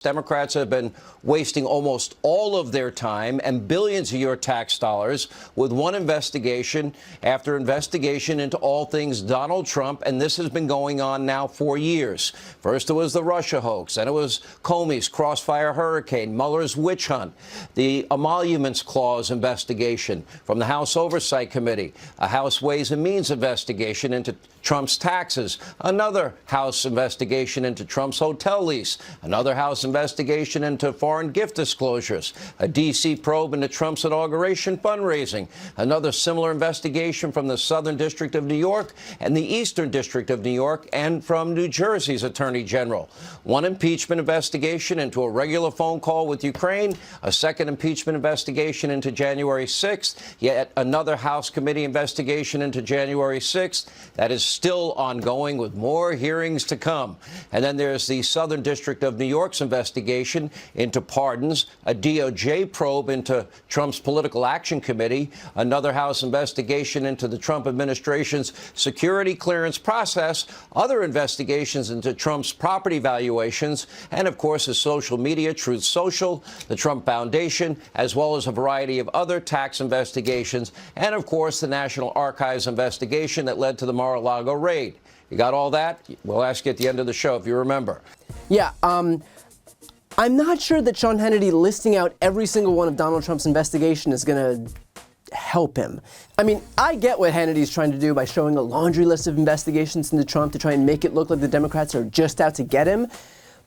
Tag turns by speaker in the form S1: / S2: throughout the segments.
S1: Democrats have been wasting almost all of their time and billions of your tax dollars with one investigation after investigation into all things Donald Trump, and this has been going on now for years. First it was the Russia hoax, then it was Comey's Crossfire Hurricane, Mueller's witch hunt, the Emoluments Clause investigation from the House Oversight Committee, a House Ways and Means investigation into Trump's taxes, another House investigation into Trump's hotel lease, another House investigation into foreign gift disclosures, a D.C. probe into Trump's inauguration fundraising, another similar investigation from the Southern District of New York and the Eastern District of New York and from New Jersey's Attorney General, one impeachment investigation into a regular phone call with Ukraine, a second impeachment investigation into January 6th, yet another House committee investigation into January 6th that is still ongoing with more hearings to come. And then there's the Southern District of New York's investigation into pardons, a DOJ probe into Trump's Political Action Committee, another House investigation into the Trump administration's security clearance process, other investigations into Trump's property valuations, and of course his social media, Truth Social, the Trump Foundation, as well as a variety of other tax investigations, and of course the National Archives investigation that led to the Mar-a-Lago raid. You got all that? We'll ask you at the end of the show if you remember.
S2: Yeah, I'm not sure that Sean Hannity listing out every single one of Donald Trump's investigation is going to help him. I mean, I get what Hannity's trying to do by showing a laundry list of investigations into Trump to try and make it look like the Democrats are just out to get him.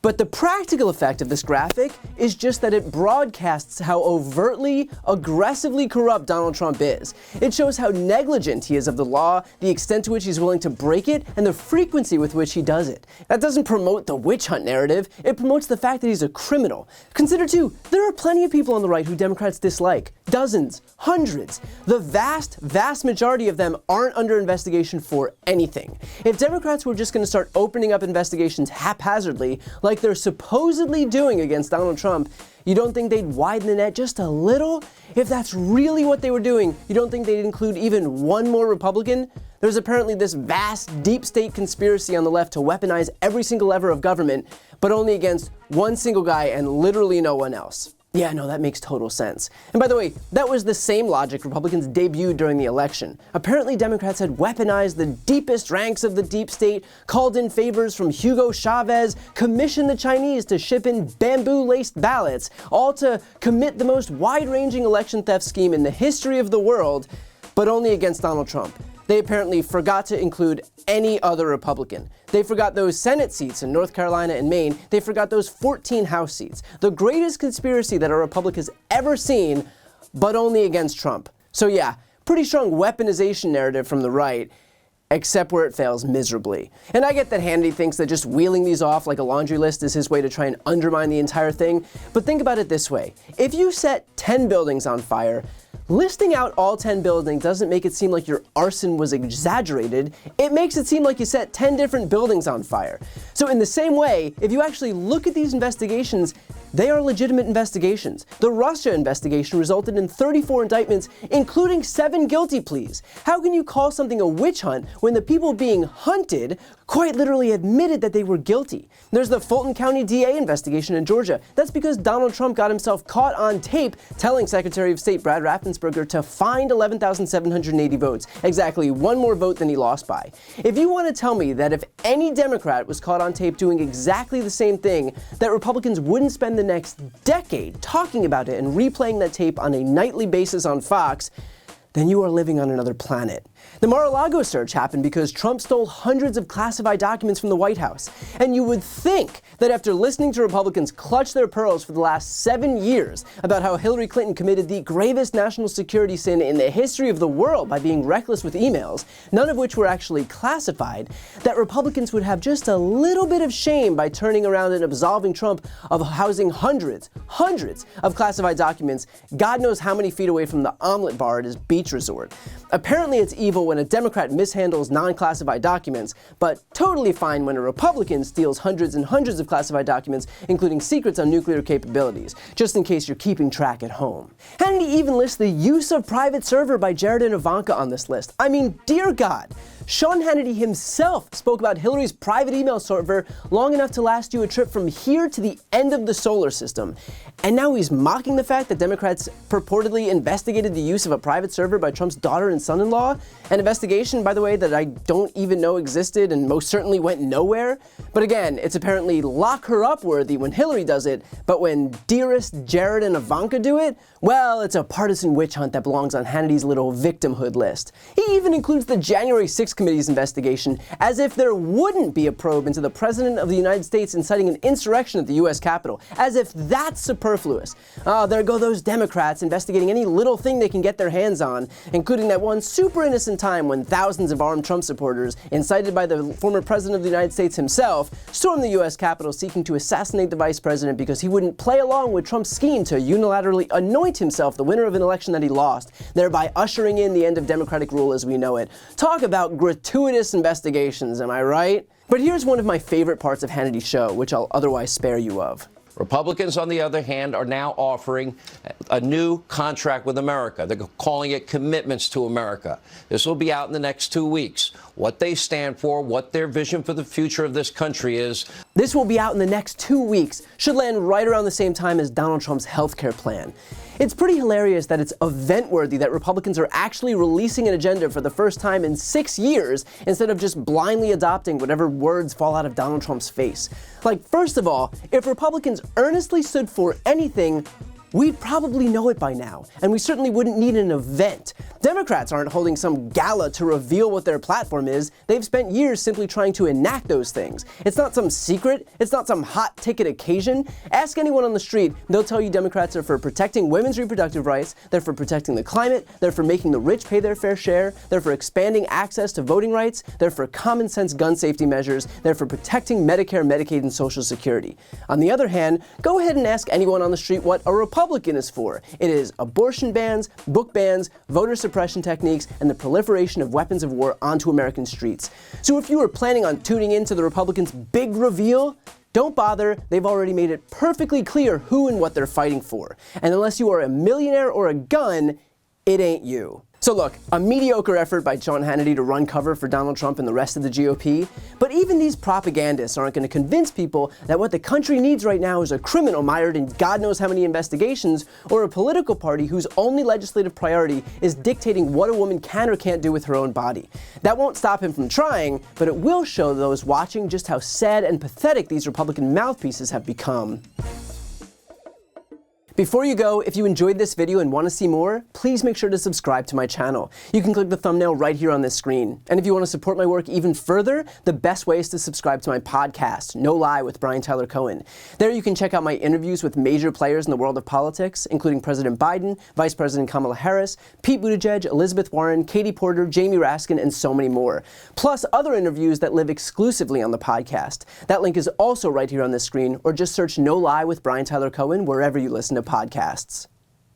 S2: But the practical effect of this graphic is just that it broadcasts how overtly, aggressively corrupt Donald Trump is. It shows how negligent he is of the law, the extent to which he's willing to break it, and the frequency with which he does it. That doesn't promote the witch hunt narrative, it promotes the fact that he's a criminal. Consider too, there are plenty of people on the right who Democrats dislike. Dozens, hundreds. The vast, vast majority of them aren't under investigation for anything. If Democrats were just going to start opening up investigations haphazardly, like they're supposedly doing against Donald Trump, you don't think they'd widen the net just a little? If that's really what they were doing, you don't think they'd include even one more Republican? There's apparently this vast deep state conspiracy on the left to weaponize every single lever of government, but only against one single guy and literally no one else. Yeah, no, that makes total sense. And by the way, that was the same logic Republicans debuted during the election. Apparently Democrats had weaponized the deepest ranks of the deep state, called in favors from Hugo Chavez, commissioned the Chinese to ship in bamboo-laced ballots, all to commit the most wide-ranging election theft scheme in the history of the world, but only against Donald Trump. They apparently forgot to include any other Republican. They forgot those Senate seats in North Carolina and Maine. They forgot those 14 House seats. The greatest conspiracy that a republic has ever seen, but only against Trump. So yeah, pretty strong weaponization narrative from the right, except where it fails miserably. And I get that Hannity thinks that just wheeling these off like a laundry list is his way to try and undermine the entire thing. But think about it this way. If you set 10 buildings on fire, listing out all 10 buildings doesn't make it seem like your arson was exaggerated. It makes it seem like you set 10 different buildings on fire. So in the same way, if you actually look at these investigations, they are legitimate investigations. The Russia investigation resulted in 34 indictments, including 7 guilty pleas. How can you call something a witch hunt when the people being hunted quite literally admitted that they were guilty? There's the Fulton County DA investigation in Georgia. That's because Donald Trump got himself caught on tape telling Secretary of State Brad Raffensperger to find 11,780 votes, exactly one more vote than he lost by. If you want to tell me that if any Democrat was caught on tape doing exactly the same thing, that Republicans wouldn't spend the next decade talking about it and replaying that tape on a nightly basis on Fox, then you are living on another planet. The Mar-a-Lago search happened because Trump stole hundreds of classified documents from the White House. And you would think that after listening to Republicans clutch their pearls for the last 7 years about how Hillary Clinton committed the gravest national security sin in the history of the world by being reckless with emails, none of which were actually classified, that Republicans would have just a little bit of shame by turning around and absolving Trump of housing hundreds of classified documents, God knows how many feet away from the omelet bar at his beach resort. Apparently it's evil when a Democrat mishandles non-classified documents, but totally fine when a Republican steals hundreds and hundreds of classified documents, including secrets on nuclear capabilities, just in case you're keeping track at home. Hannity even lists the use of private server by Jared and Ivanka on this list. I mean, dear God, Sean Hannity himself spoke about Hillary's private email server long enough to last you a trip from here to the end of the solar system. And now he's mocking the fact that Democrats purportedly investigated the use of a private server by Trump's daughter and son-in-law, an investigation, by the way, that I don't even know existed and most certainly went nowhere. But again, it's apparently lock her up worthy when Hillary does it, but when Dearest, Jared, and Ivanka do it, well, it's a partisan witch hunt that belongs on Hannity's little victimhood list. He even includes the January 6th committee's investigation, as if there wouldn't be a probe into the President of the United States inciting an insurrection at the U.S. Capitol, as if that's superfluous. Oh, there go those Democrats investigating any little thing they can get their hands on, including that one super innocent time when thousands of armed Trump supporters, incited by the former President of the United States himself, stormed the U.S. Capitol seeking to assassinate the Vice President because he wouldn't play along with Trump's scheme to unilaterally anoint himself the winner of an election that he lost, thereby ushering in the end of democratic rule as we know it. Talk about gratuitous investigations, am I right? But here's one of my favorite parts of Hannity's show, which I'll otherwise spare you of.
S1: Republicans, on the other hand, are now offering a new contract with America. They're calling it Commitments to America. This will be out in the next 2 weeks. What they stand for, what their vision for the future of this country is.
S2: This will be out in the next 2 weeks. Should land right around the same time as Donald Trump's healthcare plan. It's pretty hilarious that it's event-worthy that Republicans are actually releasing an agenda for the first time in 6 years instead of just blindly adopting whatever words fall out of Donald Trump's face. Like, first of all, if Republicans earnestly stood for anything, we'd probably know it by now, and we certainly wouldn't need an event. Democrats aren't holding some gala to reveal what their platform is. They've spent years simply trying to enact those things. It's not some secret. It's not some hot ticket occasion. Ask anyone on the street, they'll tell you Democrats are for protecting women's reproductive rights, they're for protecting the climate, they're for making the rich pay their fair share, they're for expanding access to voting rights, they're for common sense gun safety measures, they're for protecting Medicare, Medicaid, and Social Security. On the other hand, go ahead and ask anyone on the street what a Republican is for. It is abortion bans, book bans, voter suppression techniques, and the proliferation of weapons of war onto American streets. So if you were planning on tuning into the Republicans' big reveal, don't bother. They've already made it perfectly clear who and what they're fighting for. And unless you are a millionaire or a gun, it ain't you. So look, a mediocre effort by Sean Hannity to run cover for Donald Trump and the rest of the GOP, but even these propagandists aren't going to convince people that what the country needs right now is a criminal mired in God knows how many investigations, or a political party whose only legislative priority is dictating what a woman can or can't do with her own body. That won't stop him from trying, but it will show those watching just how sad and pathetic these Republican mouthpieces have become. Before you go, if you enjoyed this video and want to see more, please make sure to subscribe to my channel. You can click the thumbnail right here on this screen. And if you want to support my work even further, the best way is to subscribe to my podcast, No Lie with Brian Tyler Cohen. There you can check out my interviews with major players in the world of politics, including President Biden, Vice President Kamala Harris, Pete Buttigieg, Elizabeth Warren, Katie Porter, Jamie Raskin, and so many more. Plus other interviews that live exclusively on the podcast. That link is also right here on this screen, or just search No Lie with Brian Tyler Cohen wherever you listen to podcasts.